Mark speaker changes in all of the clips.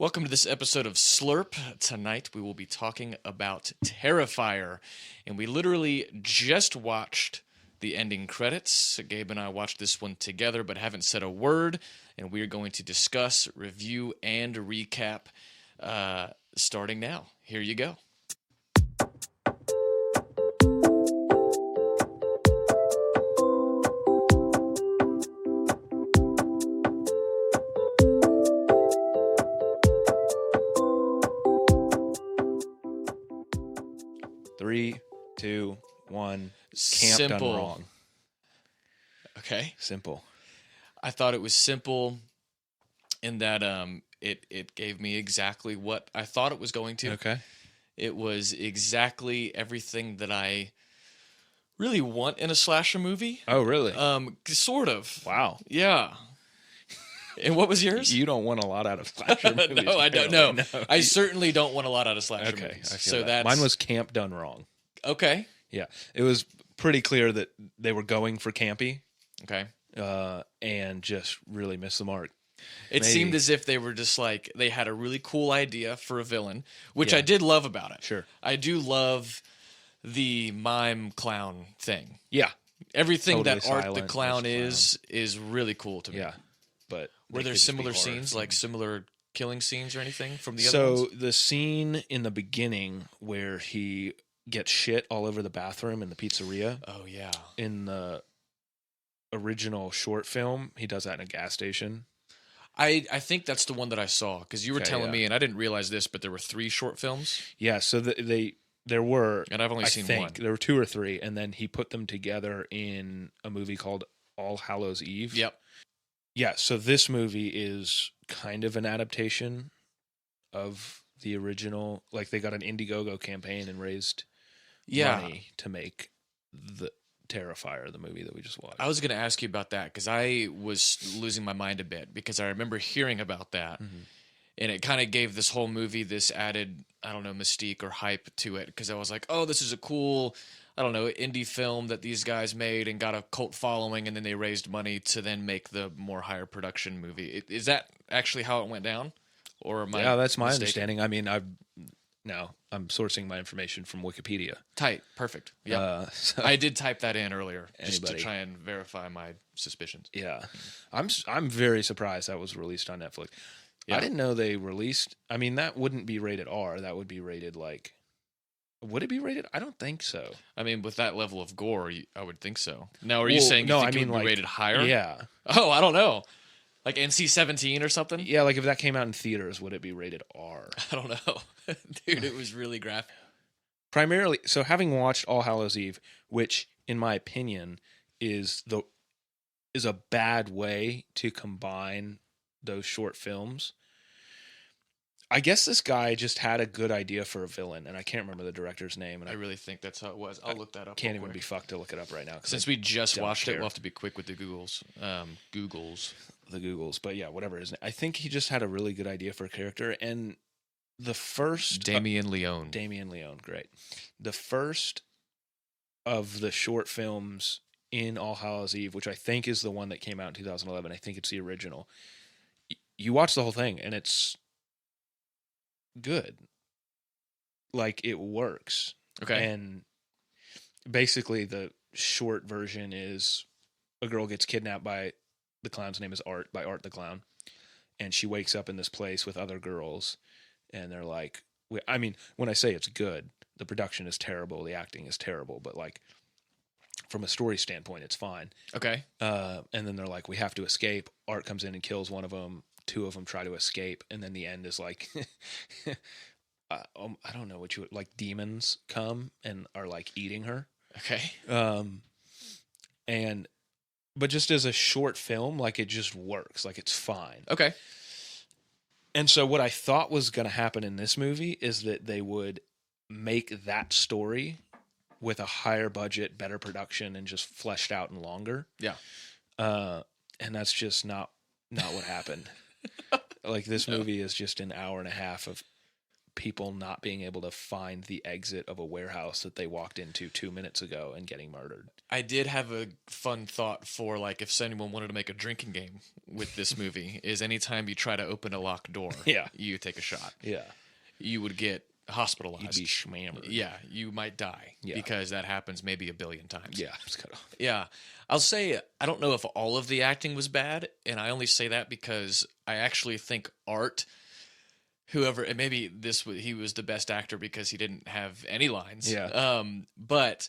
Speaker 1: Welcome to this episode of Slurp. Tonight we will be talking about Terrifier. And we literally just watched the ending credits. Gabe and I watched this one together but haven't said a word. And we are going to discuss, review, and recap starting now. Here you go.
Speaker 2: Three, two, one. Camp
Speaker 1: Simple.
Speaker 2: done wrong.
Speaker 1: Okay.
Speaker 2: Simple.
Speaker 1: I thought it was simple in that it gave me exactly what I thought it was going to.
Speaker 2: Okay.
Speaker 1: It was exactly everything that I really want in a slasher movie.
Speaker 2: Oh, really?
Speaker 1: Sort of.
Speaker 2: Wow.
Speaker 1: Yeah. And what was yours?
Speaker 2: You don't want a lot out of slasher movies.
Speaker 1: No, I don't.
Speaker 2: apparently.
Speaker 1: No, I certainly don't want a lot out of slasher
Speaker 2: Okay,
Speaker 1: movies.
Speaker 2: I feel
Speaker 1: So
Speaker 2: that.
Speaker 1: that's
Speaker 2: Mine was camp done wrong.
Speaker 1: okay.
Speaker 2: Yeah, it was pretty clear that they were going for campy,
Speaker 1: Okay.
Speaker 2: and just really missed the mark.
Speaker 1: It
Speaker 2: Maybe.
Speaker 1: seemed as if they were just like they had a really cool idea for a villain, which
Speaker 2: Yeah.
Speaker 1: I did love about it.
Speaker 2: Sure.
Speaker 1: I do love the mime clown thing.
Speaker 2: Yeah.
Speaker 1: Everything
Speaker 2: Totally
Speaker 1: that Art the
Speaker 2: silent
Speaker 1: Clown
Speaker 2: as
Speaker 1: is really cool to me.
Speaker 2: Yeah. But
Speaker 1: Were
Speaker 2: they
Speaker 1: there
Speaker 2: could just be
Speaker 1: similar
Speaker 2: horror
Speaker 1: scenes, like
Speaker 2: films.
Speaker 1: similar killing scenes or anything from the other
Speaker 2: So
Speaker 1: ones?
Speaker 2: the scene in the beginning where he gets shit all over the bathroom in the pizzeria
Speaker 1: Oh yeah.
Speaker 2: in the original short film, he does that in a gas station.
Speaker 1: I think that's the one that I saw because you were
Speaker 2: Okay,
Speaker 1: telling
Speaker 2: yeah.
Speaker 1: me, and I didn't realize this, but there were 3 short films,
Speaker 2: Yeah, so there were,
Speaker 1: and I've only
Speaker 2: I
Speaker 1: seen
Speaker 2: think,
Speaker 1: one.
Speaker 2: there were 2 or 3, and then he put them together in a movie called All Hallows Eve.
Speaker 1: Yep.
Speaker 2: Yeah, so this movie is kind of an adaptation of the original. Like, they got an Indiegogo campaign and raised money to make the Terrifier, the movie that we just watched.
Speaker 1: I was going to ask you about that because I was losing my mind a bit because I remember hearing about that,
Speaker 2: Mhm.
Speaker 1: and it kind of gave this whole movie this added, I don't know, mystique or hype to it because I was like, oh, this is a cool, I don't know, indie film that these guys made and got a cult following, and then they raised money to then make the more higher production movie. Is that actually how it went down? Or am I
Speaker 2: Yeah, that's my
Speaker 1: mistaken?
Speaker 2: understanding. I mean, I'm sourcing my information from Wikipedia.
Speaker 1: Tight. Perfect. Yeah.
Speaker 2: So,
Speaker 1: I did type that in earlier just to
Speaker 2: Anybody.
Speaker 1: try and verify my suspicions.
Speaker 2: yeah, I'm very surprised that was released on Netflix.
Speaker 1: Yeah.
Speaker 2: I didn't know they released. I mean, that wouldn't be rated R. That would be rated like. Would it be rated? I don't think so.
Speaker 1: I mean, with that level of gore, I would think so. Now, are you
Speaker 2: Well,
Speaker 1: saying
Speaker 2: no,
Speaker 1: you think
Speaker 2: I
Speaker 1: it
Speaker 2: mean,
Speaker 1: would be
Speaker 2: like,
Speaker 1: rated higher?
Speaker 2: Yeah,
Speaker 1: Oh, I don't know. Like NC-17 or something?
Speaker 2: yeah. Like if that came out in theaters, would it be rated R?
Speaker 1: I don't know. Dude, it was really graphic.
Speaker 2: Primarily, so having watched All Hallows Eve, which in my opinion is a bad way to combine those short films. I guess this guy just had a good idea for a villain, and I can't remember the director's name, and
Speaker 1: I
Speaker 2: I
Speaker 1: really think that's how it was. I'll look that up.
Speaker 2: can't
Speaker 1: real
Speaker 2: even be
Speaker 1: quick.
Speaker 2: fucked to look it up right now. 'Cause
Speaker 1: Since
Speaker 2: I
Speaker 1: we just
Speaker 2: don't
Speaker 1: watched it,
Speaker 2: care.
Speaker 1: we'll have to be quick with the Googles.
Speaker 2: the Googles, but yeah, whatever his name. I think he just had a really good idea for a character, and the first
Speaker 1: Damien Leone.
Speaker 2: Damien Leone, great. The first of the short films in All Hallows Eve, which I think is the one that came out in 2011. I think it's the original. You watch the whole thing, and it's good. Like, it works.
Speaker 1: Okay.
Speaker 2: And basically, the short version is a girl gets kidnapped by the clown's name is Art, by Art the Clown. And she wakes up in this place with other girls. And they're like, I mean, when I say it's good, the production is terrible, the acting is terrible, but like from a story standpoint, it's fine.
Speaker 1: Okay.
Speaker 2: And then they're like, we have to escape. Art comes in and kills one of them. 2 of them try to escape. And then the end is like, I don't know what like demons come and are like eating her.
Speaker 1: Okay.
Speaker 2: But just as a short film, like it just works. Like it's fine.
Speaker 1: Okay.
Speaker 2: And so what I thought was going to happen in this movie is that they would make that story with a higher budget, better production, and just fleshed out and longer.
Speaker 1: Yeah.
Speaker 2: And that's just not what happened. Like this movie is just an hour and a half of people not being able to find the exit of a warehouse that they walked into 2 minutes ago and getting murdered.
Speaker 1: I did have a fun thought for like if anyone wanted to make a drinking game with this movie is anytime you try to open a locked door,
Speaker 2: Yeah.
Speaker 1: you take a shot.
Speaker 2: Yeah.
Speaker 1: You would get hospitalized.
Speaker 2: You'd be schmammered.
Speaker 1: Yeah, you might die
Speaker 2: Yeah.
Speaker 1: because that happens maybe a billion times.
Speaker 2: Yeah. It's cut off.
Speaker 1: Yeah. I'll say I don't know if all of the acting was bad, and I only say that because I actually think Art, whoever, and maybe he was the best actor because he didn't have any lines.
Speaker 2: Yeah.
Speaker 1: But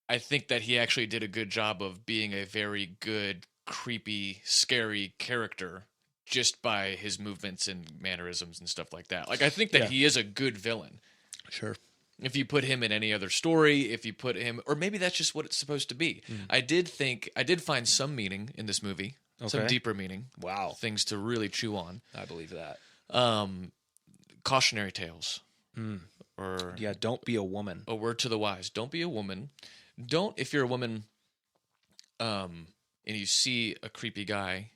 Speaker 1: I think that he actually did a good job of being a very good, creepy, scary character just by his movements and mannerisms and stuff like that. Like I think that he is a good villain.
Speaker 2: Sure.
Speaker 1: If you put him in any other story, if you put him, or maybe that's just what it's supposed to be. I did find some meaning in this movie, some deeper meaning.
Speaker 2: Wow.
Speaker 1: Things to really chew on.
Speaker 2: I believe that.
Speaker 1: Cautionary tales. Or
Speaker 2: Yeah, don't be a woman.
Speaker 1: a word to the wise. Don't be a woman. Don't, if you're a woman, and you see a creepy guy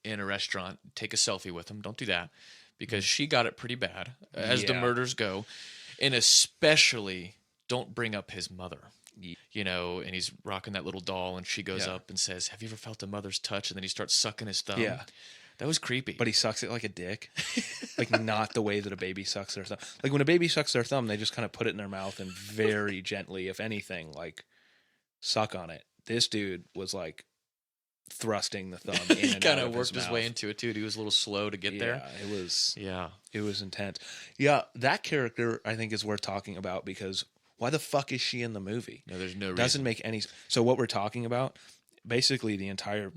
Speaker 1: in a restaurant, take a selfie with him. Don't do that because she got it pretty bad as the
Speaker 2: Yeah.
Speaker 1: murders go. And especially don't bring up his mother,
Speaker 2: Ye-
Speaker 1: you know, and he's rocking that little doll and she goes
Speaker 2: Yeah.
Speaker 1: up and says, have you ever felt a mother's touch? And then he starts sucking his thumb.
Speaker 2: Yeah.
Speaker 1: That was creepy.
Speaker 2: But he sucks it like a dick. Like not the way that a baby sucks their thumb. Like when a baby sucks their thumb, they just kind of put it in their mouth and very gently, if anything, like suck on it. This dude was like thrusting the thumb in
Speaker 1: he
Speaker 2: and
Speaker 1: kind
Speaker 2: out
Speaker 1: of
Speaker 2: of
Speaker 1: worked his way
Speaker 2: mouth.
Speaker 1: into it too. He was a little slow to get there.
Speaker 2: Yeah,
Speaker 1: Yeah.
Speaker 2: it was intense. Yeah, that character I think is worth talking about because why the fuck is she in the movie?
Speaker 1: No, there's no reason.
Speaker 2: Doesn't make any. So what we're talking about, basically, the entire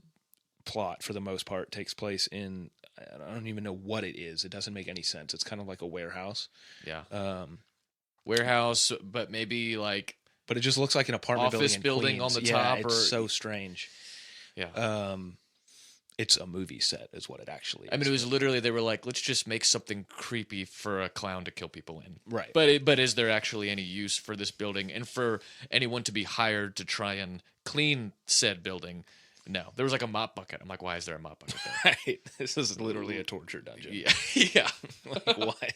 Speaker 2: plot for the most part takes place in. I don't even know what it is. It doesn't make any sense. It's kind of like a warehouse.
Speaker 1: Yeah. Warehouse, but maybe like
Speaker 2: But it just looks like an apartment
Speaker 1: office
Speaker 2: building
Speaker 1: building on
Speaker 2: Queens.
Speaker 1: the top.
Speaker 2: It's
Speaker 1: or
Speaker 2: so strange.
Speaker 1: yeah.
Speaker 2: It's a movie set, is what it actually is.
Speaker 1: I mean, it was literally they were like, let's just make something creepy for a clown to kill people in.
Speaker 2: right.
Speaker 1: But is there actually any use for this building and for anyone to be hired to try and clean said building? No, there was like a mop bucket. I'm like, why is there a mop bucket there?
Speaker 2: Right. This is literally a torture dungeon.
Speaker 1: Yeah, yeah.
Speaker 2: Like what?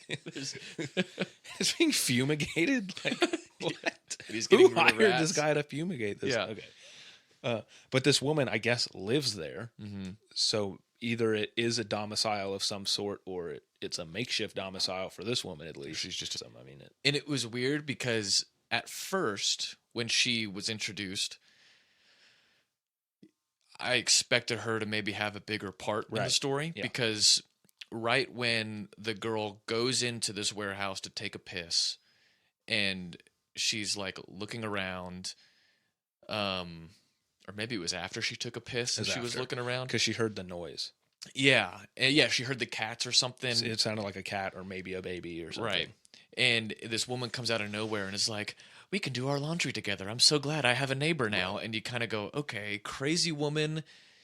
Speaker 2: It's being fumigated. Like what?
Speaker 1: He's
Speaker 2: Who
Speaker 1: getting rid of
Speaker 2: hired
Speaker 1: rats.
Speaker 2: this guy to fumigate this?
Speaker 1: Yeah.
Speaker 2: Okay. But this woman, I guess, lives there.
Speaker 1: Mm-hmm.
Speaker 2: So either it is a domicile of some sort, or it's a makeshift domicile for this woman at least.
Speaker 1: She's just
Speaker 2: I mean,
Speaker 1: And it was weird because at first, when she was introduced, I expected her to maybe have a bigger part in the
Speaker 2: Right.
Speaker 1: story
Speaker 2: Yeah.
Speaker 1: because right when the girl goes into this warehouse to take a piss and she's like looking around, or maybe it was after she took a piss and
Speaker 2: It was
Speaker 1: she was
Speaker 2: after.
Speaker 1: looking around.
Speaker 2: because she heard the noise.
Speaker 1: Yeah. And yeah, she heard the cats or something.
Speaker 2: It sounded like a cat or maybe a baby or something.
Speaker 1: Right. And this woman comes out of nowhere and is like, we can do our laundry together. I'm so glad I have a neighbor now. And you kind of go, okay, crazy woman.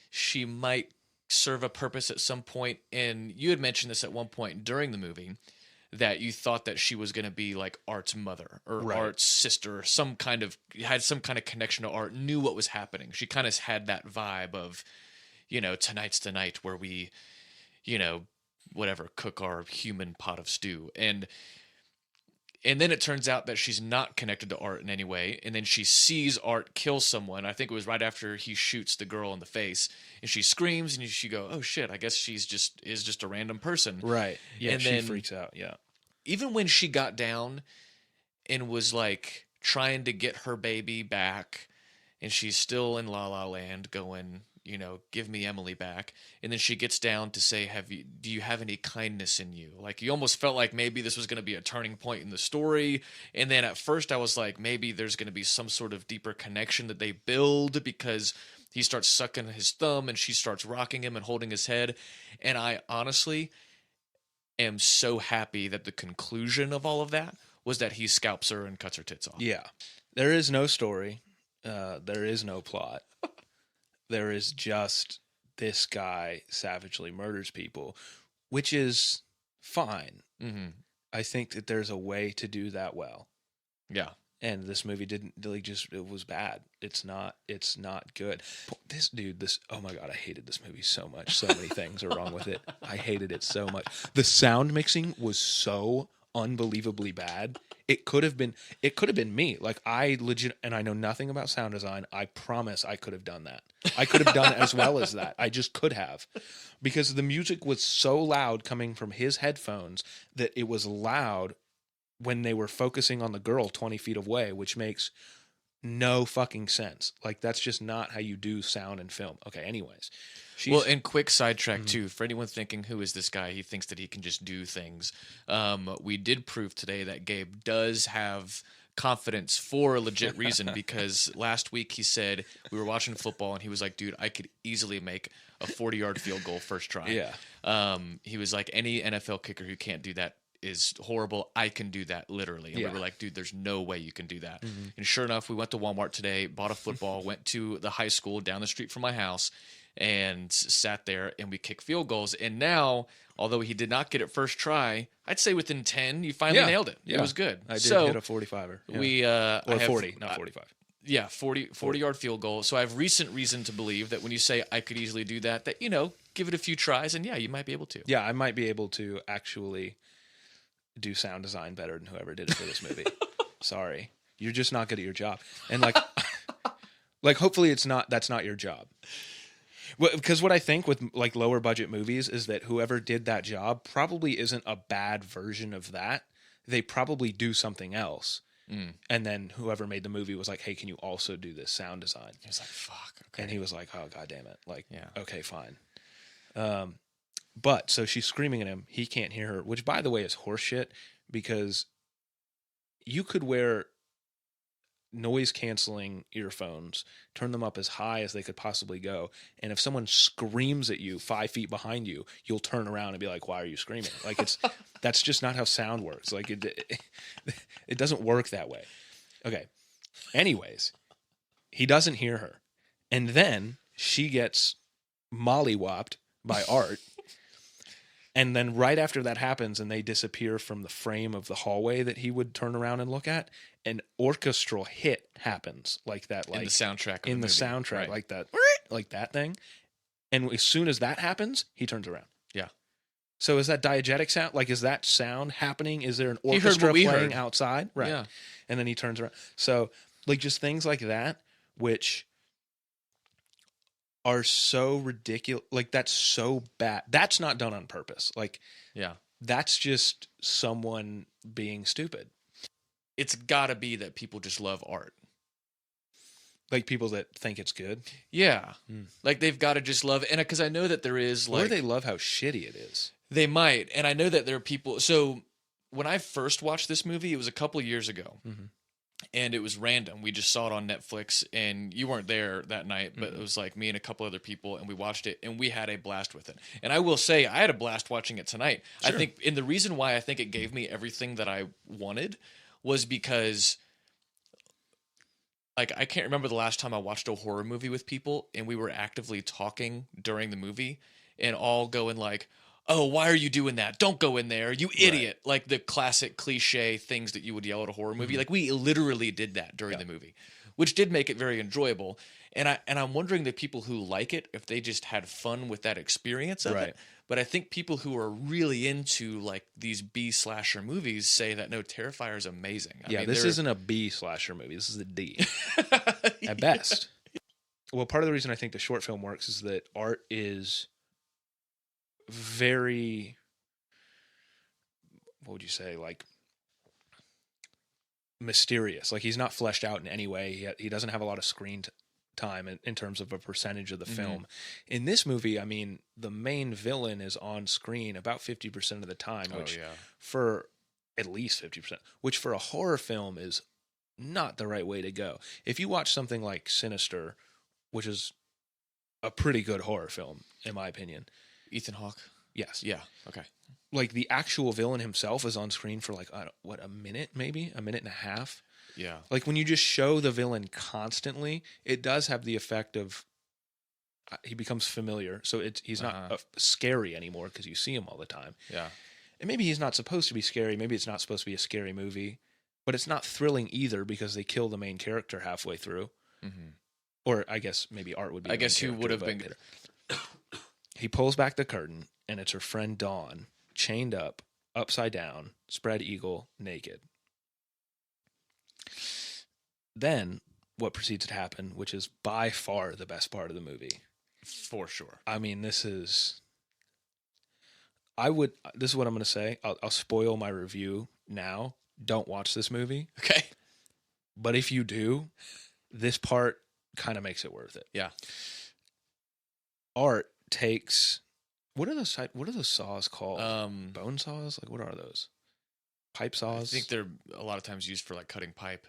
Speaker 1: She might serve a purpose at some point. And you had mentioned this at one point during the movie that you thought that she was going to be like Art's mother or
Speaker 2: Right.
Speaker 1: Art's sister, or had some kind of connection to Art, knew what was happening. She kind of had that vibe of, you know, tonight's the night where we, you know, whatever, cook our human pot of stew. And then it turns out that she's not connected to Art in any way. And then she sees Art kill someone. I think it was right after he shoots the girl in the face. And she screams and she go, oh shit, I guess is just a random person.
Speaker 2: Right. Yeah,
Speaker 1: And
Speaker 2: she
Speaker 1: then-
Speaker 2: freaks out. Yeah.
Speaker 1: Even when she got down and was like trying to get her baby back and she's still in La La Land going, you know, give me Emily back. And then she gets down to say, do you have any kindness in you? Like you almost felt like maybe this was going to be a turning point in the story. And then at first I was like, maybe there's going to be some sort of deeper connection that they build because he starts sucking his thumb and she starts rocking him and holding his head. And I honestly am so happy that the conclusion of all of that was that he scalps her and cuts her tits off.
Speaker 2: Yeah. There is no story. There is no plot. There is just this guy savagely murders people, which is fine.
Speaker 1: Mm-hmm.
Speaker 2: I think that there's a way to do that well.
Speaker 1: Yeah.
Speaker 2: And this movie didn't really it was bad. It's not good. This dude, oh my God, I hated this movie so much. So many things are wrong with it. I hated it so much. The sound mixing was so unbelievably bad. It could have been me. Like, I legit, and I know nothing about sound design. I promise I could have done that. I could have done it as well as that. I just could have, because the music was so loud coming from his headphones that it was loud when they were focusing on the girl 20 feet away, which makes no fucking sense. Like, that's just not how you do sound and film. Okay, anyways.
Speaker 1: Well, and quick sidetrack too, for anyone thinking, who is this guy? He thinks that he can just do things. We did prove today that Gabe does have confidence for a legit reason, because last week he said we were watching football and he was like, dude, I could easily make a 40-yard field goal first try.
Speaker 2: Yeah.
Speaker 1: He was like, any NFL kicker who can't do that is horrible. I can do that, literally. And we were like, dude, there's no way you can do that. And sure enough, we went to Walmart today, bought a football, went to the high school down the street from my house, and sat there, and we kicked field goals. And now, although he did not get it first try, I'd say within 10, you finally nailed it.
Speaker 2: Yeah.
Speaker 1: It was good.
Speaker 2: I did hit a 45er. Yeah.
Speaker 1: We
Speaker 2: or 40, not 45.
Speaker 1: Yeah, 40-yard field goal. So I have recent reason to believe that when you say I could easily do that, give it a few tries, and you might be able to.
Speaker 2: Yeah, I might be able to actually do sound design better than whoever did it for this movie. Sorry. You're just not good at your job. And like hopefully that's not your job. Well, because what I think with like lower budget movies is that whoever did that job probably isn't a bad version of that. They probably do something else. And then whoever made the movie was like, hey, can you also do this sound design?
Speaker 1: He was like, fuck. Okay.
Speaker 2: And he was like, oh, God damn it. Like,
Speaker 1: yeah.
Speaker 2: Okay, fine. But so she's screaming at him. He can't hear her, which, by the way, is horseshit, because you could wear noise canceling earphones, turn them up as high as they could possibly go, and if someone screams at you 5 feet behind you, you'll turn around and be like, why are you screaming? Like, that's just not how sound works. Like, it doesn't work that way. Okay. Anyways, he doesn't hear her. And then she gets mollywopped by Art. And then right after that happens and they disappear from the frame of the hallway that he would turn around and look at, an orchestral hit happens like that. Like
Speaker 1: in the soundtrack.
Speaker 2: In the soundtrack, right. like that thing. And as soon as that happens, he turns around.
Speaker 1: Yeah.
Speaker 2: So is that diegetic sound? Like, is that sound happening? Is there an orchestra playing outside? Right.
Speaker 1: Yeah.
Speaker 2: And then he turns around. So, like, just things like that, which are so ridiculous. Like, that's so bad. That's not done on purpose. Like,
Speaker 1: yeah,
Speaker 2: that's just someone being stupid.
Speaker 1: It's gotta be that people just love art.
Speaker 2: Like, people that think it's good?
Speaker 1: Yeah. Like, they've got to just love it. And because I know that there is, like...
Speaker 2: Or they love how shitty it is.
Speaker 1: They might. And I know that there are people... So, when I first watched this movie, it was a couple of years ago. And it was random. We just saw it on Netflix, and you weren't there that night, but it was like me and a couple other people, and we watched it, and we had a blast with it. And I will say, I had a blast watching it tonight. Sure. I think, and the reason why I think it gave me everything that I wanted was because... Like, I can't remember the last time I watched a horror movie with people and we were actively talking during the movie and all going like, oh, why are you doing that? Don't go in there, you idiot. Right. Like the classic cliche things that you would yell at a horror movie. Like, we literally did that during the movie, which did make it very enjoyable. And I'm wondering the people who like it, if they just had fun with that experience of it. But I think people who are really into like these B slasher movies say that no, Terrifier is amazing. I mean,
Speaker 2: this isn't a B slasher movie. This is a D at best. Well, part of the reason I think the short film works is that Art is very, what would you say, like mysterious. Like, he's not fleshed out in any way. He doesn't have a lot of screen time in terms of a percentage of the film. In this movie, I mean, the main villain is on screen about 50% of the time, which for at least 50%, which for a horror film is not the right way to go. If you watch something like Sinister, which is a pretty good horror film, in my opinion.
Speaker 1: Ethan Hawke?
Speaker 2: Yes.
Speaker 1: Yeah. Okay.
Speaker 2: Like, the actual villain himself is on screen for like, a minute, maybe? A minute and a half?
Speaker 1: Yeah. Like,
Speaker 2: when you just show the villain constantly, it does have the effect of he becomes familiar. So he's not scary anymore because you see him all the time.
Speaker 1: Yeah.
Speaker 2: And maybe he's not supposed to be scary. Maybe it's not supposed to be a scary movie. But it's not thrilling either because they kill the main character halfway through. Or I guess maybe Art would be. I guess who would have been. He pulls back the curtain, and it's her friend Dawn, chained up upside down, spread eagle, naked. Then what proceeds to happen, which is by far the best part of the movie.
Speaker 1: For sure.
Speaker 2: I mean, this is what I'm going to say. I'll spoil my review now. Don't watch this movie.
Speaker 1: Okay.
Speaker 2: But if you do, this part kind of makes it worth it.
Speaker 1: Yeah.
Speaker 2: Art takes what are those saws called?
Speaker 1: Um,
Speaker 2: Bone saws? Like, what are those? Pipe saws?
Speaker 1: I think they're a lot of times used for like cutting pipe.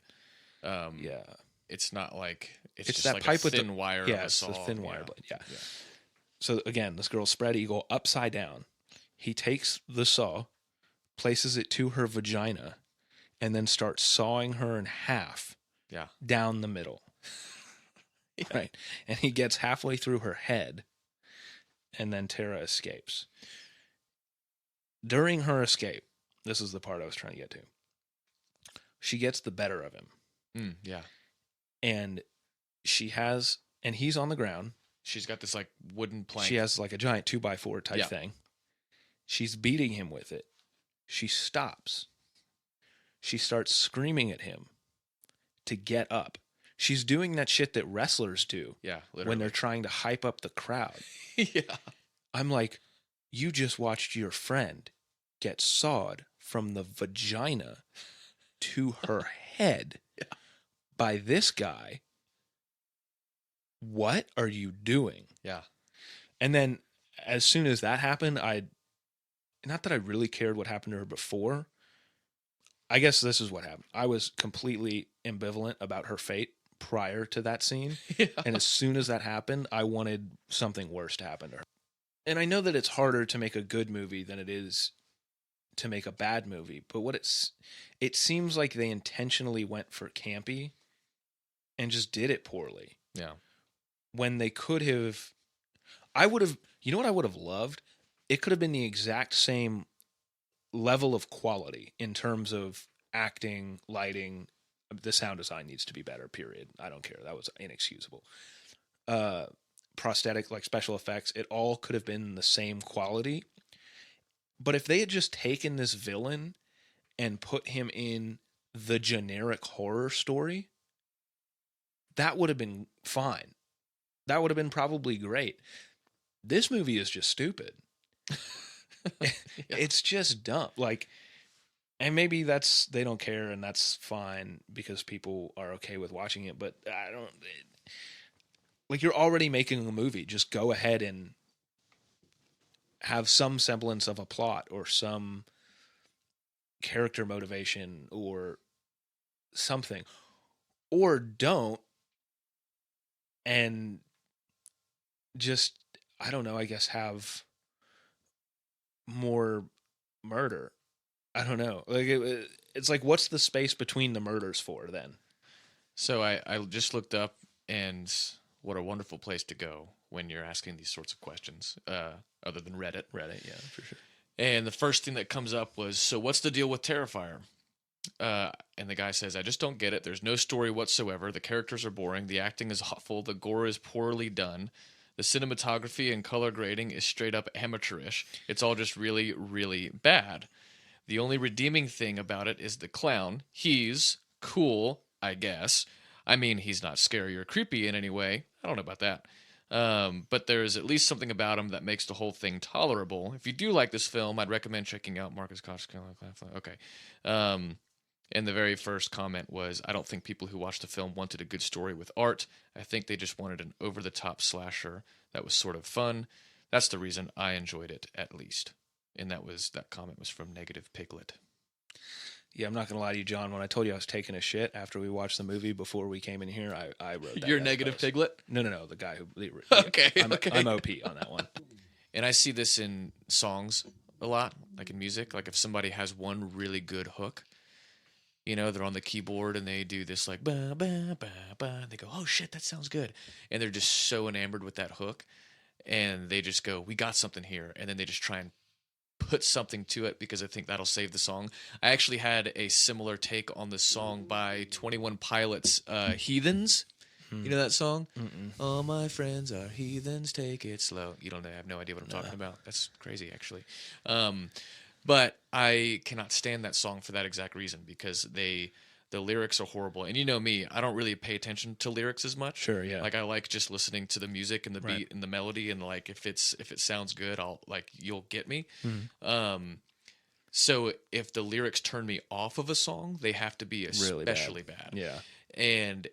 Speaker 2: Yeah.
Speaker 1: It's not like it's just
Speaker 2: that
Speaker 1: like
Speaker 2: pipe
Speaker 1: a
Speaker 2: with
Speaker 1: thin wire.
Speaker 2: Yeah,
Speaker 1: of a
Speaker 2: it's
Speaker 1: saw.
Speaker 2: the thin wire
Speaker 1: Yeah.
Speaker 2: blade. Yeah. So again, this girl's spread eagle upside down. He takes the saw, places it to her vagina, and then starts sawing her in half.
Speaker 1: Yeah.
Speaker 2: Down the middle.
Speaker 1: Yeah.
Speaker 2: Right. And he gets halfway through her head, and then Tara escapes. During her escape, this is the part I was trying to get to. She gets the better of him.
Speaker 1: Yeah.
Speaker 2: And he's on the ground.
Speaker 1: She's got this like wooden plank.
Speaker 2: She has like a giant 2x4 type thing. She's beating him with it. She stops. She starts screaming at him to get up. She's doing that shit that wrestlers do.
Speaker 1: Yeah, literally.
Speaker 2: When they're trying to hype up the crowd.
Speaker 1: Yeah.
Speaker 2: I'm like, you just watched your friend get sawed from the vagina to her head by this guy. What are you doing?
Speaker 1: Yeah.
Speaker 2: And then as soon as that happened, not that I really cared what happened to her before. I guess this is what happened. I was completely ambivalent about her fate prior to that scene.
Speaker 1: Yeah.
Speaker 2: And as soon as that happened, I wanted something worse to happen to her. And I know that it's harder to make a good movie than it is to make a bad movie, but it seems like they intentionally went for campy and just did it poorly.
Speaker 1: Yeah.
Speaker 2: When they could have, you know what I would have loved? It could have been the exact same level of quality in terms of acting, lighting. The sound design needs to be better, period. I don't care. That was inexcusable. Prosthetic, like special effects, it all could have been the same quality. But if they had just taken this villain and put him in the generic horror story, that would have been fine. That would have been probably great. This movie is just stupid. It's just dumb. Like, and maybe they don't care and that's fine because people are okay with watching it, but like, you're already making a movie. Just go ahead and have some semblance of a plot or some character motivation or something, or don't, and just, I don't know, I guess have more murder. I don't know. Like it's like, what's the space between the murders for then?
Speaker 1: So I just looked up, and what a wonderful place to go when you're asking these sorts of questions, other than Reddit.
Speaker 2: Reddit, yeah, for sure.
Speaker 1: And the first thing that comes up was, so what's the deal with Terrifier? And the guy says, I just don't get it. There's no story whatsoever. The characters are boring. The acting is awful. The gore is poorly done. The cinematography and color grading is straight up amateurish. It's all just really, really bad. The only redeeming thing about it is the clown. He's cool, I guess. I mean, he's not scary or creepy in any way. I don't know about that. But there's at least something about him that makes the whole thing tolerable. If you do like this film, I'd recommend checking out Marcus Koch's. Okay. And the very first comment was, I don't think people who watched the film wanted a good story with art. I think they just wanted an over-the-top slasher that was sort of fun. That's the reason I enjoyed it, at least. And that comment was from Negative Piglet.
Speaker 2: Yeah, I'm not going to lie to you, John. When I told you I was taking a shit after we watched the movie before we came in here, I wrote that.
Speaker 1: You're Negative Piglet?
Speaker 2: No. The guy who...
Speaker 1: Okay,
Speaker 2: I'm OP on that one.
Speaker 1: And I see this in songs a lot, like in music. Like if somebody has one really good hook, you know, they're on the keyboard and they do this like, ba, ba, ba, ba. And they go, oh shit, that sounds good. And they're just so enamored with that hook. And they just go, we got something here. And then they just try and put something to it because I think that'll save the song. I actually had a similar take on the song by 21 Pilots, Heathens. You know that song?
Speaker 2: Mm-mm.
Speaker 1: All my friends are heathens, take it slow. You don't have no idea what I'm talking about. That's crazy, actually. But I cannot stand that song for that exact reason, because the lyrics are horrible. And you know me, I don't really pay attention to lyrics as much.
Speaker 2: Sure, yeah.
Speaker 1: Like I like just listening to the music and the
Speaker 2: Right.
Speaker 1: beat and the melody, and like if it sounds good, you'll get me.
Speaker 2: Mhm.
Speaker 1: So if the lyrics turn me off of a song, they have to be
Speaker 2: Really bad.
Speaker 1: especially bad.
Speaker 2: Yeah.
Speaker 1: And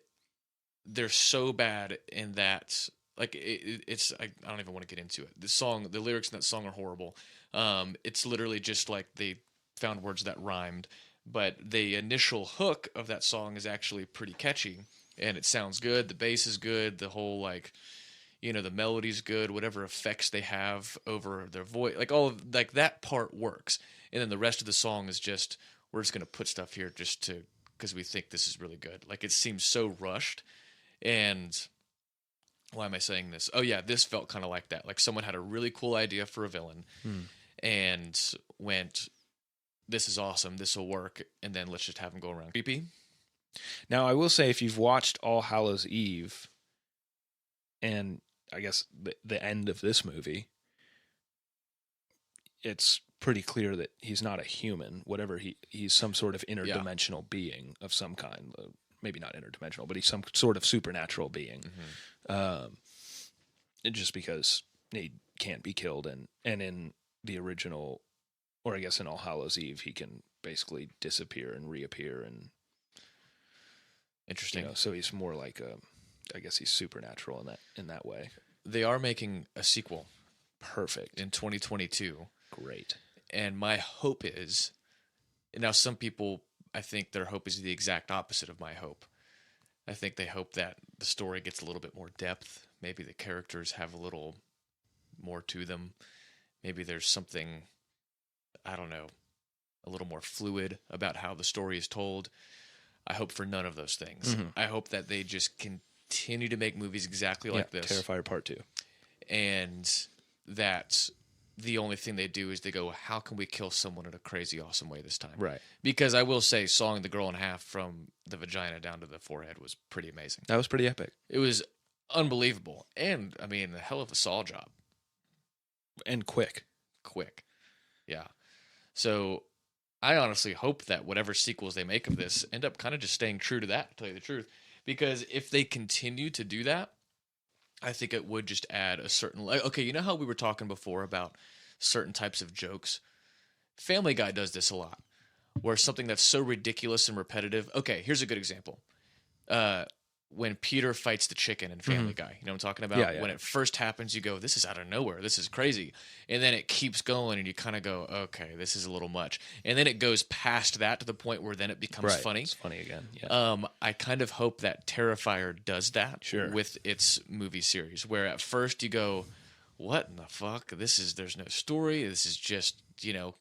Speaker 1: they're so bad in that, like it's I don't even want to get into it. The lyrics in that song are horrible. It's literally just like they found words that rhymed, but the initial hook of that song is actually pretty catchy, and it sounds good. The bass is good. The whole the melody's good. Whatever effects they have over their voice, like all of that part works. And then the rest of the song is just, we're just gonna put stuff here just because we think this is really good. Like it seems so rushed. And why am I saying this? Oh yeah, this felt kind of like that. Like someone had a really cool idea for a villain and went, this is awesome, this will work, and then let's just have him go around creepy.
Speaker 2: Now, I will say, if you've watched All Hallows Eve, and I guess the end of this movie, it's pretty clear that he's not a human. Whatever he's some sort of interdimensional being of some kind. Maybe not interdimensional, but he's some sort of supernatural being. Just because he can't be killed, and in the original, or I guess in All Hallows Eve, he can basically disappear and reappear, and
Speaker 1: interesting.
Speaker 2: So he's more like I guess he's supernatural in that way.
Speaker 1: They are making a sequel.
Speaker 2: Perfect.
Speaker 1: In 2022.
Speaker 2: Great.
Speaker 1: And my hope is, now some people, I think their hope is the exact opposite of my hope. I think they hope that the story gets a little bit more depth. Maybe the characters have a little more to them. Maybe there's something, I don't know, a little more fluid about how the story is told. I hope for none of those things. I hope that they just continue to make movies exactly like this.
Speaker 2: Terrifier Part 2.
Speaker 1: And that the only thing they do is they go, how can we kill someone in a crazy awesome way this time?
Speaker 2: Right.
Speaker 1: Because I will say, sawing the girl in half from the vagina down to the forehead was pretty amazing.
Speaker 2: That was pretty epic.
Speaker 1: It was unbelievable. And, I mean, a hell of a saw job.
Speaker 2: And quick.
Speaker 1: Yeah. So I honestly hope that whatever sequels they make of this end up kind of just staying true to that, to tell you the truth. Because if they continue to do that, I think it would just add a certain... Okay, you know how we were talking before about certain types of jokes? Family Guy does this a lot, where something that's so ridiculous and repetitive... Okay, here's a good example. When Peter fights the chicken in Family Guy, you know what I'm talking about?
Speaker 2: Yeah.
Speaker 1: When it first happens, you go, this is out of nowhere. This is crazy. And then it keeps going, and you kind of go, okay, this is a little much. And then it goes past that to the point where then it becomes funny.
Speaker 2: It's funny again. Yeah.
Speaker 1: I kind of hope that Terrifier does that
Speaker 2: Sure.
Speaker 1: with its movie series, where at first you go, what in the fuck? There's no story. This is just,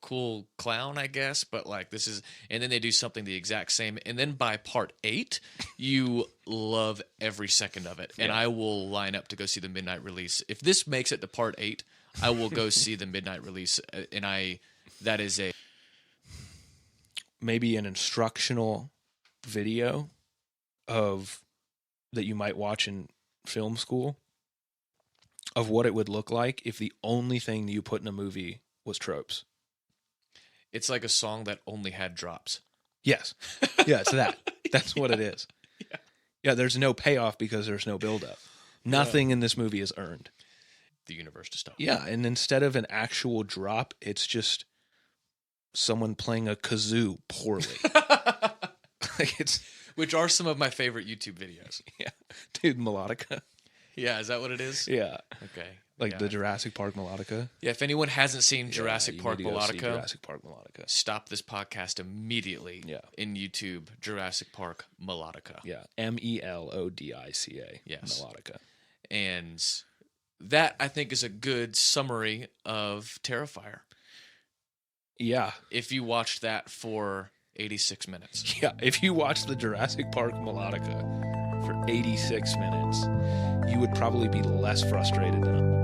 Speaker 1: cool clown, I guess. But this is, and then they do something the exact same. And then by part 8, you love every second of it. And
Speaker 2: Yeah.
Speaker 1: I will line up to go see the midnight release. If this makes it to part 8, I will go see the midnight release. And that is
Speaker 2: maybe an instructional video that you might watch in film school of what it would look like if the only thing you put in a movie was tropes.
Speaker 1: it's like a song that only had drops.
Speaker 2: Yes. Yeah, it's that. That's what it is. Yeah, there's no payoff because there's no buildup. Nothing in this movie is earned.
Speaker 1: The universe to stop.
Speaker 2: Yeah, and instead of an actual drop, it's just someone playing a kazoo poorly.
Speaker 1: Which are some of my favorite YouTube videos.
Speaker 2: Yeah. Dude, melodica.
Speaker 1: Yeah, is that what it is?
Speaker 2: Yeah.
Speaker 1: Okay.
Speaker 2: The Jurassic Park melodica.
Speaker 1: Yeah, if anyone hasn't seen Jurassic
Speaker 2: you
Speaker 1: Park
Speaker 2: need to go see
Speaker 1: melodica,
Speaker 2: Jurassic Park melodica.
Speaker 1: stop this podcast immediately.
Speaker 2: Yeah.
Speaker 1: In YouTube, Jurassic Park melodica.
Speaker 2: Yeah. Melodica.
Speaker 1: Yes.
Speaker 2: Melodica.
Speaker 1: And that, I think, is a good summary of Terrifier.
Speaker 2: Yeah.
Speaker 1: If you watched that for 86 minutes.
Speaker 2: Yeah. If you watch the Jurassic Park melodica for 86 minutes, you would probably be less frustrated than